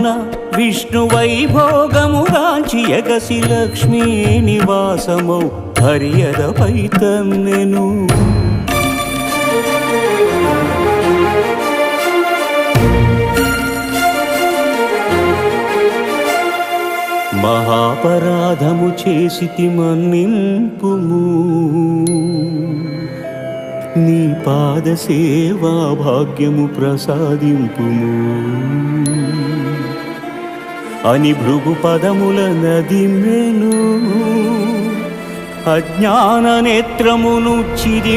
లోన విష్ణు వైభోగముగాంచి ఎగసి లక్ష్మీ నివాసమౌ హరియదపై తన్నెను. మహాపరాధము చేసితి మన్నింపుము, నీ పాద సేవా భాగ్యము ప్రసాదింపుము అని భృగు పదముల నదిమెను. అజ్ఞాన నేత్రమును చిది